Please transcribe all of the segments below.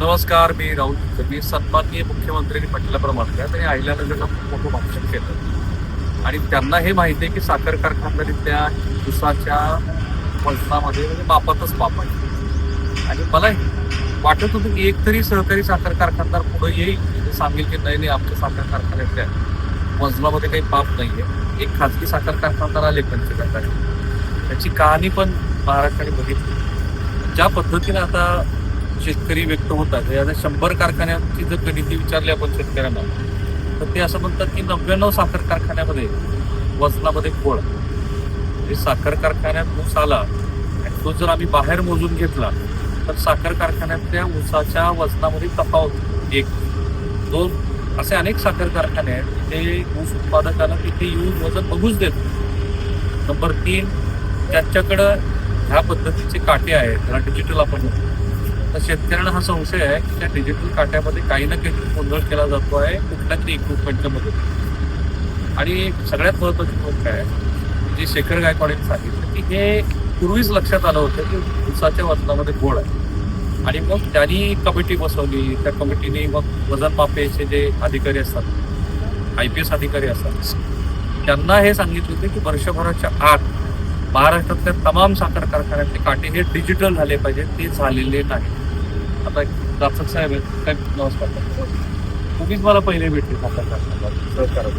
नमस्कार, मी राहुल. मी सन्माननीय मुख्यमंत्र्यांनी म्हटल्याप्रमाणे त्यांनी अहिल्यानगरला खूप मोठं भाषण केलं आणि त्यांना हे माहिती आहे की साखर कारखानदारी त्या ऊसाच्या वजनामध्ये म्हणजे मापातच माप आहे. आणि मला वाटत होतं की एकतरी सहकारी साखर कारखानदार पुढे येईल, सांगेल की नाही आमच्या साखर कारखान्यातल्या वजनामध्ये काही पाप नाहीये. एक खाजगी साखर कारखानदार आले पंचगंगाने, त्याची कहाणी पण महाराष्ट्राने बघितली. ज्या पद्धतीने आता शेतकरी व्यक्त होतात, आता 100 कारखान्याची जर गणिती विचारली आपण शेतकऱ्यांना, तर ते असं म्हणतात की 99 साखर कारखान्यामध्ये वजनामध्ये घोळ. म्हणजे साखर कारखान्यात ऊस आला आणि तो जर आम्ही बाहेर मोजून घेतला तर साखर कारखान्यातल्या ऊसाच्या वजनामध्ये तफावत 1, 2 असे अनेक साखर कारखाने आहेत ते ऊस उत्पादकाला तिथे येऊन वजन बघूच देत. नंबर 3, त्यांच्याकडं ह्या पद्धतीचे काटे आहेत, त्याला डिजिटल आपण म्हणतो. तर शेतकऱ्यांना हा संशय आहे की त्या डिजिटल काट्यामध्ये काही ना काही गोंधळ केला जातो आहे कुठल्या तरी इक्विपमेंटच्या मदतीने. आणि सगळ्यात महत्वाची गोष्ट आहे, जे शेखर गायकवाडीने सांगितलं की हे पूर्वीच लक्षात आलं होतं की ऊसाच्या वजनामध्ये घोळ आहे. आणि मग त्यांनी कमिटी बसवली. त्या कमिटीने मग वजन मापेचे जे अधिकारी असतात, IPS अधिकारी असतात, त्यांना हे सांगितलं होतं की वर्षभराच्या आत महाराष्ट्रातल्या तमाम साखर कारखान्यातले काटे हे डिजिटल झाले पाहिजे. ते झालेले नाही. आता जाचक साहेब आहेत, काय नमस्कार, तुम्हीच मला पहिले भेटले साखर कारखान्यात सहकारात.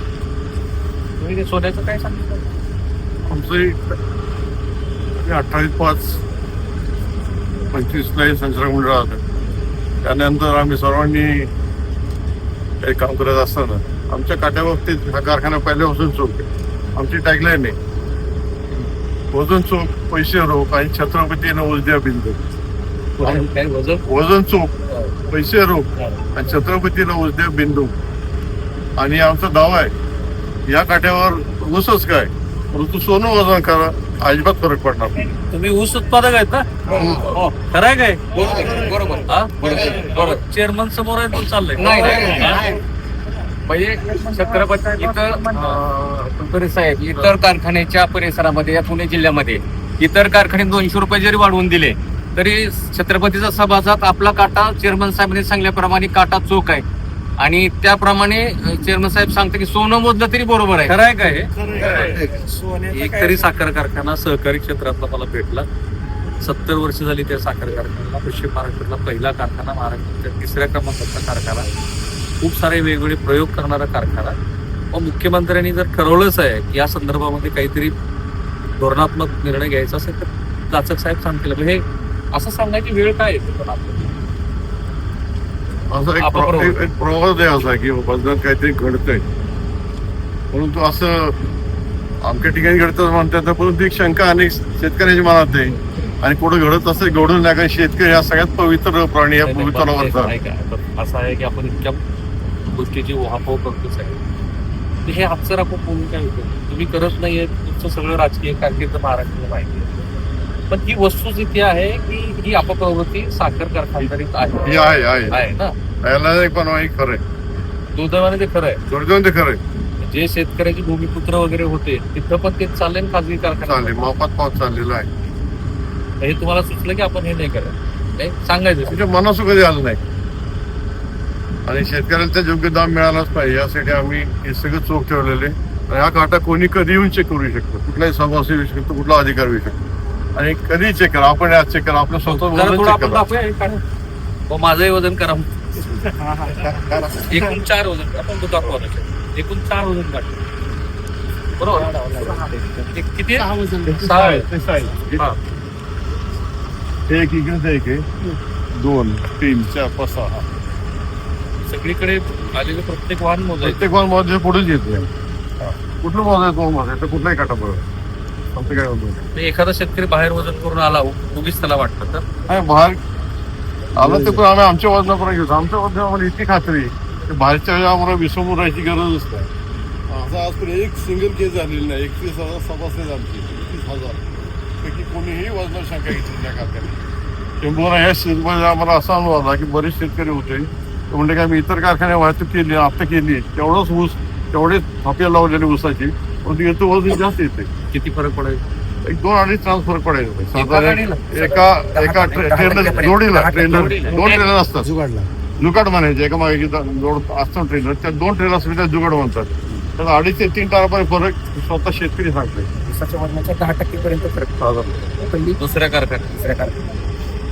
तुम्ही ते सोन्याचं काय सांगितलं? आमचं 28/5/25 संचालक मंडळ आलं. त्यानंतर आम्ही सर्वांनी काही काम करत असताना आमच्या काट्या बाबतीत हा कारखाना पहिल्यापासून चूक आहे. आमची टॅगलाईन आहे, वजन चूक पैसे रोख आणि छत्रपतीनं उद्या बिंदू. वजन चूक पैसे रोख आणि छत्रपतीनं उद्या बिंदू. आणि आमचा दावा आहे या काट्यावर ऊसच काय, परंतु सोनं वजन करा, अजिबात फरक पडणार नाही. तुम्ही ऊस उत्पादक आहेत ना? हो. खरं आहे काय? बरोबर. चेअरमन समोर आहे, पण चाललंय म्हणजे छत्रपती साहेब इतर कारखान्याच्या परिसरामध्ये या पुणे जिल्ह्यामध्ये इतर कारखाने 200 रुपये जरी वाढवून दिले तरी छत्रपतीचा सभासद आपला काटा चेअरमन साहेबांनी सांगल्याप्रमाणे काटा चोख आहे. आणि त्याप्रमाणे चेअरमन साहेब सांगते की सोनं मोजलं तरी बरोबर आहे. खरं आहे काय? एक तरी साखर कारखाना सहकारी क्षेत्रातला मला भेटला. 70 वर्ष झाली त्या साखर कारखान्याला. पश्चिम महाराष्ट्रातला पहिला कारखाना, महाराष्ट्राच्या 3ऱ्या क्रमांकाचा कारखाना, खूप सारे वेगवेगळे प्रयोग करणारा कारखाना. मग मुख्यमंत्र्यांनी जर ठरवलंच आहे की या संदर्भामध्ये काहीतरी धोरणात्मक निर्णय घ्यायचा असेल तर जाचक साहेब सांगतील. हे असं सांगायची वेळ काय येते पण आपल्याला? असं एक प्रवास आहे असा की वजनात काहीतरी घडतंय, परंतु असं आमच्या ठिकाणी घडतं म्हणतात, परंतु एक शंका अनेक शेतकऱ्याच्या मनात आहे. आणि कुठं घडत असं घडून नाही, कारण शेतकरी हा सगळ्यात पवित्र प्राणी आहे, पवित्रावरचा. असं आहे की आपण इतक्या गोष्टीची उहापोह करतोच आहे. हे हातचं आपण बोलून काय होतं? तुम्ही करत नाहीये, तुमचं सगळं राजकीय कारकीर्द महाराष्ट्राला माहिती आहे. पण ही वस्तुस्थिती आहे की ही अपप्रवृत्ती साखर कारखानदारीत आहे ना. याला पण खरं आहे, दुर्दैवाने ते खरं आहे. दुर्दैवाने ते खरं आहे. जे शेतकऱ्याचे भूमिपुत्र वगैरे होते तिथं पण ते चालले खाजगी कारखाना मापात पाऊस चाललेला आहे. हे तुम्हाला सुचलं की आपण हे नाही करत, नाही सांगायचं. तुमच्या मनासू कधी आलं नाही. आणि शेतकऱ्याला त्या योग्य दाम मिळालाच पाहिजे यासाठी आम्ही हे सगळं चोख ठेवलेले. आणि हा काटा कोणी कधी येऊन चेक करू शकतो, कुठलाही सभासद येऊ शकतो, कुठला अधिकार येऊ शकतो. आणि कधी चेक करा, आपण आज चेक करा, आपलं स्वतः माझंही वजन करा. एकूण 4 वजन आपण दाखवा. एकूण 4 वजन काढतो, बरोबर? किती? 6 आहे. एक इकडे एक आहे, 2, 3, 4, 5, 6. सगळीकडे आलेलं प्रत्येक वाहन मोजायचं. प्रत्येक वाहन मोजायचं पुढेच येत नाही. कुठलं मोजायचं मोजायचं कुठलाही काटा बरोबर. आमचं काय होतं, एखादा शेतकरी बाहेर वजन करून आला, उगीच त्याला वाटतं तर बाहेर आलं ते पण आम्ही आमच्या वजनापर्यंत घेतो. आमच्या वजनामध्ये इतकी खात्री की बाहेरच्या आम्हाला विसंबून राहायची गरजच नाही. असं आजपर्यंत एक सिंगल केस झालेली नाही. 31,000 सभासद आमची, 31,000 पैकी कोणीही वजनात शंका घेतली नाही कारखान्यात. किंबहुना या शेतमध्ये आम्हाला असा अनुभव आला की बरेच शेतकरी होते ते म्हणजे काय मी इतर कारखान्या वाहतूक केली, आता केली, तेवढंच ऊस, तेवढेच थाप्या लावलेली ऊसाची, पण याचं वजन जास्त येते. किती फरक पडेल? एक 2-2.5 तास फरक पडायचा एका साधारण गाडीला? एका ट्रेनर जोडीला ट्रेनर 2 ट्रेनर असतात जुगाड म्हणायचे एका मागे जोड असतो ट्रेनर त्या 2 ट्रेनर असतात त्या जुगाड म्हणतात तर 2.5 ते 3 तासापर्यंत फरक स्वतः शेतकरी सांगतोय. दिवसाच्या वजनाच्या 10% फरक पहिली दुसऱ्या कारखान्यात दुसऱ्या कारखान्यात.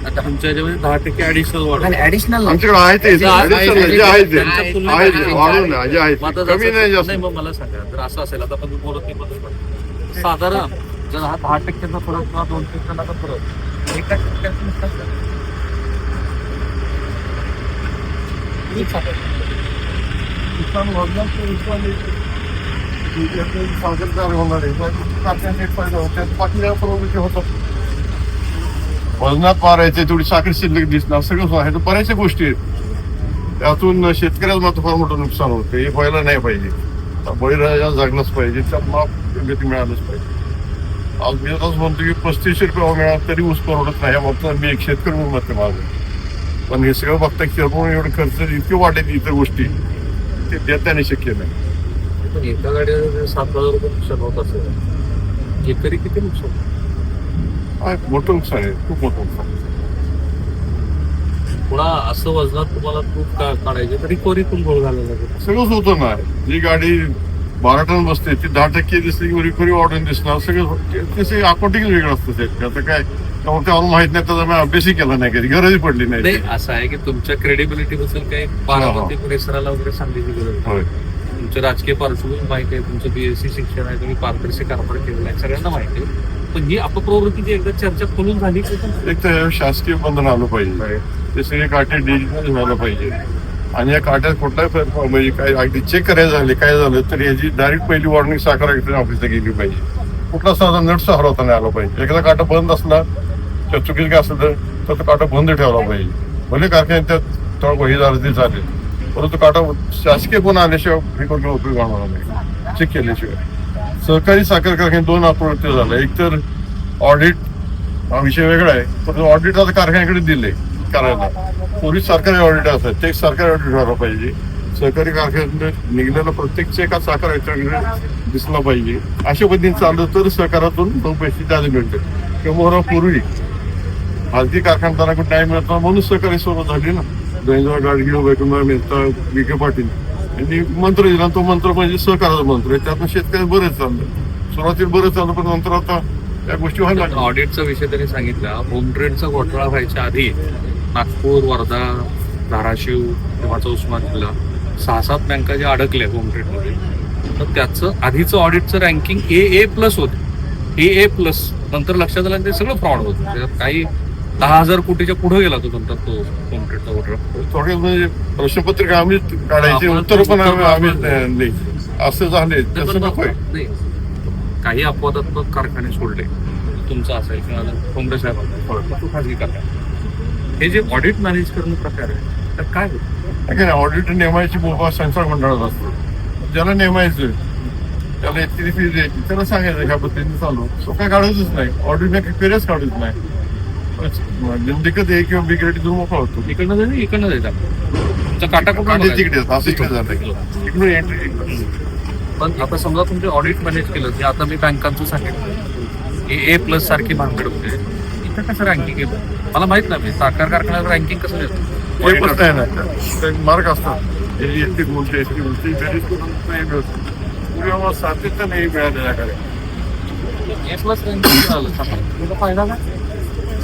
आता आमच्या याच्यामध्ये 10% ऍडिशनल वाढ आणि ऍडिशनल आमच्याकडे आहे ते जे आहे ते त्यांच्या तुलनेत आहे ते वाढून आहे, जे आहे ते. कमी नाही जास्त नाही. मग मला सांगा जर असं असेल आता पण बोलत नाही पण साधारण जर हा 10%चा फरक किंवा 2%चा फरक एका टक्क्याचं नुकसान झालं. किती सांगाल? नुकसान होणार तर नुकसान आहे. साखरदार होणार आहे कारखान्यात एक फायदा होतो त्यात बाकीच्या प्रवृत्ती होतात वजनात मारायचे तेवढी साखर शिल्लक दिसणार सगळं आहे तर बऱ्याचशा गोष्टी आहेत त्यातून शेतकऱ्याला मात्र फार मोठं नुकसान होतं हे व्हायला नाही पाहिजे बळीराजा जागलंच पाहिजे त्यात माप गती मिळालंच पाहिजे आज मी आताच म्हणतो की 3500 रुपये मिळाला तरी ऊस परवडत नाही मात्र मी एक शेतकरी म्हणून मत माझं पण हे सगळं बघता की एवढं खर्च इतके वाढले इतर गोष्टी ते देताना शक्य नाही. पण एका गाडीला जर 7,000 रुपये नुकसान होत असेल एकरी किती नुकसान हा, मोठं नुकसान आहे खूप मोठं नुकसान पुन्हा असं वजनात तुम्हाला तूप काढायचे तर रिकव्हरी पण गोळ घालायला लागेल. सगळंच होतं ना जी गाडी 12 टन बसते ती 10% दिसली की रिकव्हरी वाढून दिसणार सगळं ते अकाउंटिंग वेगळं असतं ते आता काय त्यामुळे माहित नाही त्याचा मी अभ्यासही केला नाही कधी गरजही पडली नाही नाही असं आहे की तुमच्या क्रेडिबिलिटी बद्दल काही बारामती परिसराला वगैरे सांगण्याची गरज नाही. होय तुमचं राजकीय पार्श्वभूमी माहिती आहे तुमचं बीएससी शिक्षण आहे तुम्ही पारदर्शी कारभार केलेला आहे सगळ्यांना माहिती आहे पण ही अपप्रवृत्तीची एकदा चर्चा खोलून झाली की एक तर शासकीय बंधन आलं पाहिजे ते सगळे काटे डिजिटल व्हायला पाहिजे आणि या काट्यात कुठलाही फरक म्हणजे काय अगदी चेक करायचं झाले काय झालं तर याची डायरेक्ट पहिली वॉर्निंग साखर ऑफिसला गेली पाहिजे कुठला साधा नटचा हरवता नाही आला पाहिजे एखादा काटा बंद असला किंवा चुकीचं काय असलं तर तो काटा बंद ठेवला पाहिजे भले कारखान्यात त्यात थोडं वही झालं ते चालेल परंतु काटा शासकीय कोण आल्याशिवाय हे करून उपयोग होणार नाही चेक केल्याशिवाय सहकारी साखर कारखान्यात 2 अपप्रवृत्ती झाल्या एक तर ऑडिट हा विषय वेगळा आहे पण ऑडिट आता कारखान्याकडे दिले करायला पूर्वी सरकारी ऑडिट असतात ते सरकारी ऑडिट व्हायला पाहिजे सहकारी कारखान्यात निघलेला प्रत्येक चेक हा साखर याच्याकडे दिसला पाहिजे अशा पद्धतीने चाललं तर सहकारातून 2 पैसे जास्त मिळते किंवा पूर्वी खाजगी कारखानदाराकडे टाइम मिळतात म्हणून सहकारी सुरुवात झाली ना दैनवा गाडगे वैकुंठ मेहता विखे पाटील यांनी मंत्र दिला तो मंत्र म्हणजे सहकाराचा मंत्र आहे त्यातून शेतकरी बरेच चाललं सुरुवातीला बरेच चाललं पण नंतर आता या गोष्टी व्हायला लागल्या. ऑडिटचा विषय त्यांनी सांगितला होम ट्रेडचा घोटाळा व्हायच्या आधी नागपूर वर्धा धाराशिव तेव्हाचा उस्मान जिल्हा 6-7 बँका ज्या अडकल्या होम ट्रेडमध्ये तर त्याचं आधीचं ऑडिटचं रँकिंग AA+ होतं AA+. नंतर लक्षात आलं ते सगळं फ्रॉड होतं त्याच्यात काही 10,000 कोटीच्या पुढे गेला तो नंतर तो होम ट्रेडचा घोटाळा. थोडक्यात म्हणजे प्रश्नपत्रिका आम्ही काढायची उत्तर पण आम्ही नाही असं झाले तसं नकोय नाही काही अपवादात्मक कारखाने सोडले तुमचं असेल किंवा कोंबडे साहेब असेल तो खाजगी कारखाना हे जे ऑडिट मॅनेज करणं प्रकार आहे तर काय होतं ऑडिट नेमायची मुभा संचालक मंडळात असतो ज्याला नेमायचं त्याला इतकी फी द्यायची त्याला सांगायचं ह्या पद्धतीने चालू तो काय काढतच नाही ऑडिटने फेरच काढत नाही दिक्कत आहे किंवा बिग्रेटी दूर मोकळा होतो इकडनं जाईल इकडनं जायचं तुमचा काटा काटे कुठं तिकडे असं इकडे झालं इकडून एंट्री पण आता समजा तुमचे ऑडिट मॅनेज केलं की आता मी बँकांचं सांगितलं AA+ सारखी भानगड होते इथं कसं रँकिंग येतं मला माहित नाही साखर कारखान्यावर रँकिंग कसं येतं हे पण नाही ना मार्क असतात एसटी बोलते एसटी बोलते बेरीज करून नाही मिळत किंवा सातत्य नाही मिळालेल्या काय A+ रँकिंग झालं तुला फायदा काय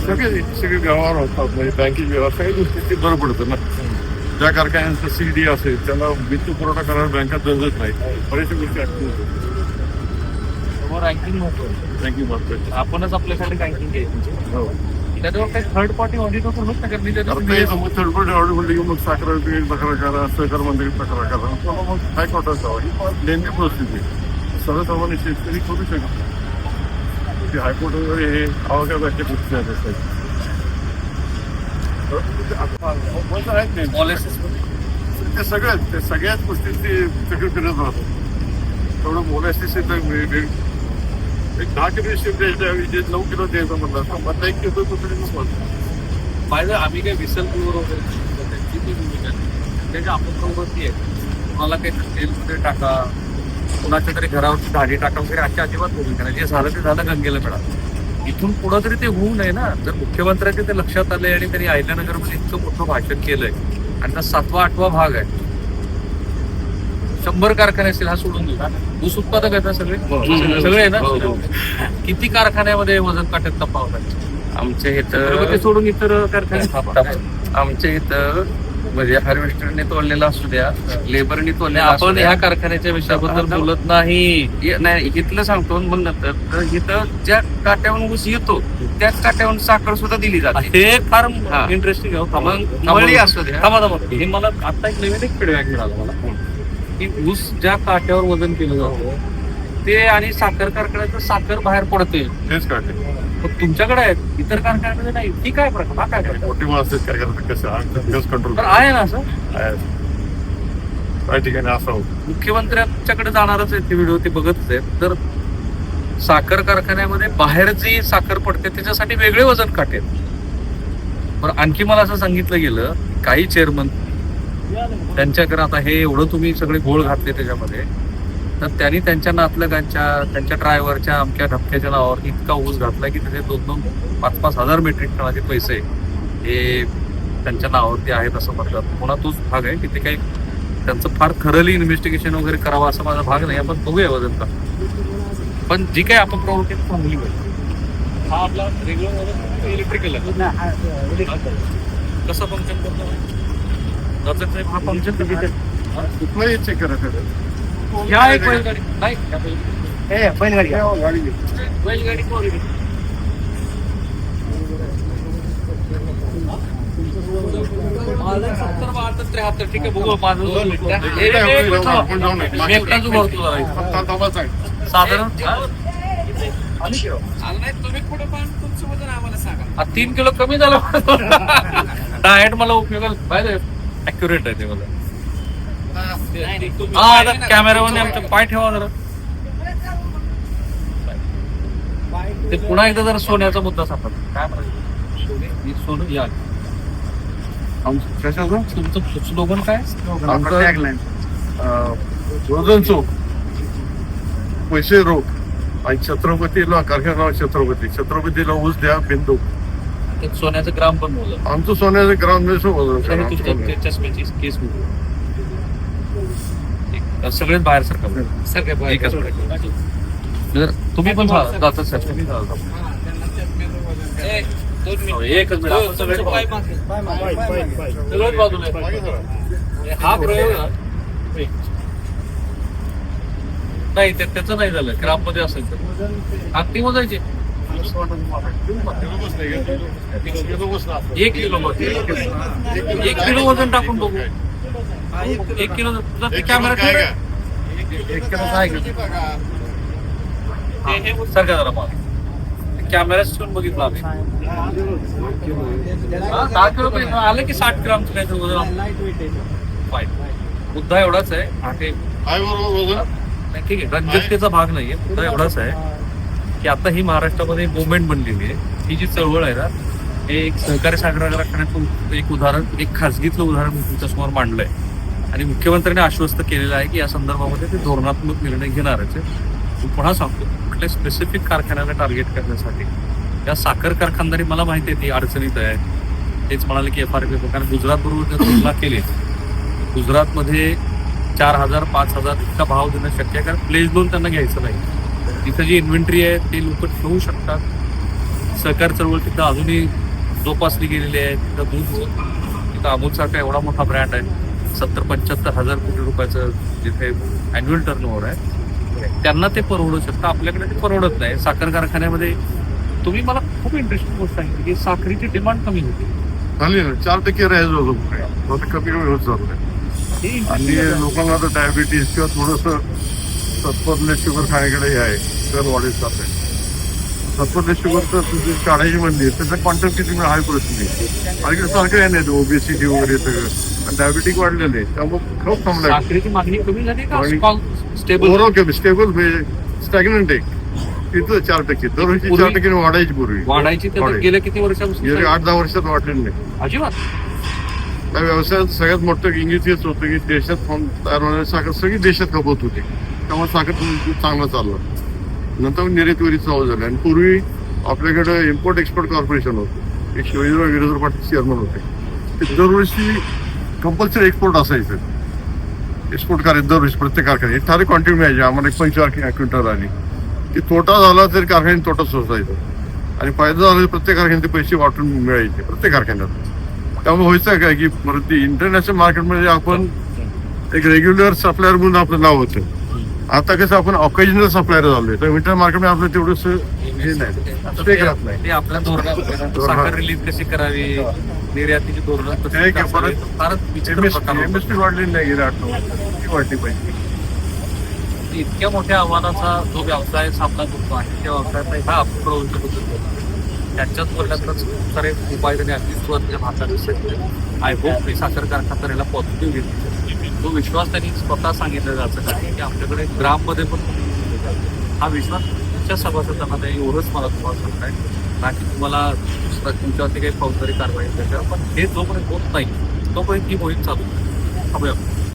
सगळे व्यवहार होतात म्हणजे बँकिंग व्यवहार सगळ्या गोष्टी ते बरं पडतं ना ज्या कारखान्यांचा CD असेल त्याला वित्त पुरवठा करायला बँका गरजच नाही बऱ्याचशा गोष्टी रँकिंग महत्वाचं बँकिंग महत्वाची आपणच आपल्यासाठी रँकिंग घ्यायची हो त्याच्यावर काही थर्ड पार्टी ऑडिटर करूच नाही कारण मी आता त्याच्यावर हे समज थर्ड ऑर्डर म्हणलं की मग साखर तक्रार करा सहकार मंत्री तक्रार करा किंवा मग हायकोर्टात जावं ही लेंदी परिस्थिती आहे सर्वसामान्य शेतकरी करू शकतो हायकोर्ट वगैरे हे आवाक्याच्या गोष्टी असतात पॉलिसीज ते सगळ्याच गोष्टी ते सगळं फिरत राहतात थोडं बोलायची एक 10 किलो शिफ्ट द्यायच्या 9 किलो द्यायचं म्हणलं तर मला 1 किलो तो तरी नको पाहिजे आम्ही काही विसल प्युअर वगैरे त्यांची ती भूमिका नाही त्याची आपण प्रवृत्ती आहे तुम्हाला काही तेलमध्ये टाका कुणाच्या तरी घरावरची झाडी टाका वगैरे अशी अजिबात भूमिका नाही. जे झालं ते झालं, गंगेला मिळालं. इथून पुढं तरी ते होऊ नये ना. जर मुख्यमंत्र्यांचे ते लक्षात आले आणि त्यांनी अहिल्यानगरमध्ये इतकं मोठं भाषण केलंय आणि हा 7वा-8वा भाग आहे, 100 कारखाने असतील, हा सोडून देऊ. ऊस उत्पादक आहेत ना सगळे, सगळे आहे ना. किती कारखान्यामध्ये वजन काट्यात तपावतात? आमच्या छत्रपती इथं सोडून इतर कारखाने. आमच्या इथं म्हणजे हार्वेस्टरने तोडलेला असू द्या, लेबरने तोडलेला असू आपण द्या. ह्या कारखान्याच्या विषयाबद्दल बोलत नाही. नाही इथलं सांगतो मग नंतर तर इथं ज्या काट्यावरून ऊस येतो त्याच काट्यावरून साखर सुद्धा दिली जाते. हे फार हा. इंटरेस्टिंग आहे. मग मळी असू द्या. थांबा. हे मला आता एक नवीन एक फीडबॅक मिळाला मला, की ऊस ज्या काट्यावर वजन केलं जातं ते आणि साखर कारखान्याचं साखर बाहेर पडते, तेच काढते. पण तुमच्याकडे आहेत, इतर कारखान्यामध्ये नाही. ती काय प्रकार? हा काय प्रकार? मोठी माणसं काय करतात, कसं कंट्रोल तर आहे ना असं. काही ठिकाणी असं होतं. मुख्यमंत्र्यांच्याकडे जाणारच आहे ते व्हिडिओ, ते बघतच आहेत. तर साखर कारखान्यामध्ये बाहेर जी साखर पडते त्याच्यासाठी वेगळे वजन काटे आहेत. बरं, आणखी मला असं सांगितलं गेलं, काही चेअरमन त्यांच्याकडे आता हे एवढं तुम्ही सगळे गोळ घातले त्याच्यामध्ये, तर त्यांनी त्यांच्या नातलगांच्या, त्यांच्या ड्रायव्हरच्या, अमक्या धमक्याच्या नावावर इतका ऊस घातला की त्याचे 2-2, 5-5 हजार मेट्रिक टनाचे पैसे हे त्यांच्या नावावरती आहेत असं म्हणतात. पुन्हा तोच भाग आहे की ते काही त्यांचं फार खरंली इन्व्हेस्टिगेशन वगैरे करावं असं माझा भाग नाही. आपण बघूया वजन का. पण जी काही आपण प्रवृत्ती चांगली पाहिजे. हा आपला रेग्युलर वजन इलेक्ट्रिकल आहे. कसं फंक्शन करतो साहेब? हा फंक्शन कुठलाही चेक करायचं. ह्या एक बैलगाडी नाही, ह्या बैलगाडी बैलगाडी कोण? माझं 70-72-73. ठीक आहे, बघू माझं एकटाच उभारतो जरा. साधारण तुम्ही पुढे पण तुमचं वजन आम्हाला सांगा. 3 किलो कमी झालं. डाएट मला उपयोगाला पाहिजे. अॅक्युरेट आहे ते मला. हा, आता कॅमेरामध्ये आमच्या पाय ठेवा जरा. ते पुन्हा एकदा जरा सोन्याचा मुद्दा सापडला. काय म्हणायचं? सोनं या कशाचं तुमचं स्लोगन काय? वजन चोक, पैसे रोख आणि छत्रपतीला कारखाना छत्रपतीला ऊस द्या बिंदू. ते सोन्याचं ग्राम पण बोललं. आमचं सोन्याचं ग्राम वजन करा. तुमच्या चष्म्याची केस सगळेच बाहेर सरकार सगळे एकच जर तुम्ही पण जातात सर. एकच मिनिट. सगळेच बाजूला आहे. हा प्रयोग नाही, त्याचं नाही झालं. ग्राम मध्ये असेल तर अगदी मोजायचे 1 किलो मध्ये 1 किलो वजन टाकून बघू. 1 किलो कॅमेरा 1 किलो आहे सारखा जरा मला कॅमेरा ठेवून बघितला आम्ही. 10 किलो पर्यंत आलं की 60 ग्रामचं काहीतरी वजन. मुद्दा एवढाच आहे. काय बरोबर वजन नाही, ठीक आहे, रंजकतेचा भाग नाहीये. मुद्दा एवढाच आहे की आता ही महाराष्ट्रामध्ये मुवमेंट बनलेली आहे. ही जी चळवळ आहे ना, हे एक सहकारी साखर कारखान्याचं एक उदाहरण, एक खासगीतलं उदाहरण मी तुमच्या समोर मांडलंय आणि मुख्यमंत्र्यांनी आश्वस्त केलेलं आहे की या संदर्भामध्ये ते धोरणात्मक निर्णय घेणारच आहे. मी पुन्हा सांगतो, कुठल्या स्पेसिफिक कारखान्याला टार्गेट करण्यासाठी या साखर कारखानदारी मला माहिती आहे ती अडचणीत आहे. तेच म्हणाले की FRP, कारण गुजरात बरोबर जर तुलना केली, गुजरातमध्ये 4,000 5,000 इतका भाव देणं शक्य आहे, कारण प्लेस लोन त्यांना घ्यायचं नाही. तिथं जी इन्व्हेंटरी आहे ते लोक ठेवू शकतात. सहकार चळवळ तिथं अजूनही जोपासली गेलेली आहे. तिथं दूध, तिथं अमूलसारखा एवढा मोठा ब्रँड आहे, 70-75 हजार कोटी रुपयाचं जिथे अॅन्युअल टर्नओव्हर आहे, त्यांना ते परवडू शकतं. आपल्याकडे ते परवडत नाही. साखर कारखान्यामध्ये तुम्ही मला खूप इंटरेस्टिंग गोष्ट सांगितली की साखरेची डिमांड कमी होती. झाली ना, 4% राहायचं होतं, कमी होत चालू आहे. आणि लोकांना आता डायबिटीस किंवा थोडंसं सत्परले शुगर खाण्याकडे हे आहे, तर वाढत जात आहे. सत्परले शुगर तर तुझी काढायची म्हणली त्याचा क्वांटम किती हाय परिस्थिती आणि सारखं आहे नाही, ओबेसिटी वगैरे सगळं डायबिटिक वाढलेलं आहे. त्यामुळे खूप थांबलं. साखरेची मागणी कमी झाली का स्टेबल? स्टेबल स्टॅग्नंट आहे. तिथं 4%, दरवर्षी 4% वाढायची पूर्वी. वाढायची तर गेल्या किती वर्षापासून? गेले 8-10 वर्षात वाढलेलं नाही अजिबात. त्या व्यवसायात सगळ्यात मोठं इंगित हेच होतं की देशात तयार होणारी साखर सगळी देशात खपत होती. त्यामुळे साखर चांगलं चाललं. नंतर निर्यातवरी चालू झालं. आणि पूर्वी आपल्याकडे इम्पोर्ट एक्सपोर्ट कॉर्पोरेशन होतं, एक शिवाजीराव गिरीधर पाटील चेअरमन होते. ते दरवर्षी कंपल्सरी एक्सपोर्ट असायचं, एक्सपोर्ट करायचं दरवर्षी प्रत्येक कारखाने एक ठराविक क्वांटिटी मिळायची. आम्हाला 25 क्विंटल आली की तोटा झाला तरी कारखान्याने तोटा सोसायचा आणि फायदा झाला तर प्रत्येक कारखान्यात ते पैसे वाटून मिळायचे प्रत्येक कारखान्यात. त्यामुळे व्हायचं काय की परत इंटरनॅशनल मार्केटमध्ये आपण एक रेग्युलर सप्लायर म्हणून आपलं नाव होतं. आता कसं आपण ऑकेजनल सप्लायर झालोय, तर इंटर मार्केटमध्ये आपलं तेवढंच हे नाही, ते राहत नाही. ते आपल्या धोरणात साखर रिलीज कशी करावी, निर्यातीची धोरणं कशी ते काय असावी, परत फारच विचित्र प्रकार होता. एमएसपी वाढलेली नाही गेल्या 8 वाढली पाहिजे. इतक्या मोठ्या आव्हानाचा जो व्यवसाय सामना करतो आहे त्या व्यवसायाचा हा अप्रोच त्याच्याच वर्गातच खूप सारे उपाय त्यांनी अगदी हातात दिसत. आय होप की साखर कारखान्याला पॉझिटिव्ह घेतली. तो विश्वास त्यांनी स्वतः सांगितलं जायचं कारण की आमच्याकडे ग्राममध्ये पण हा विश्वास तुमच्या सभासदांना नाही, एवढंच मला तुम्हाला सांगताय ना की तुम्हाला तुमच्यावरती काही फौजदारी कारवाई त्याच्यावर. पण हे जोपर्यंत होत नाही तोपर्यंत ही मोहीम चालू आहे.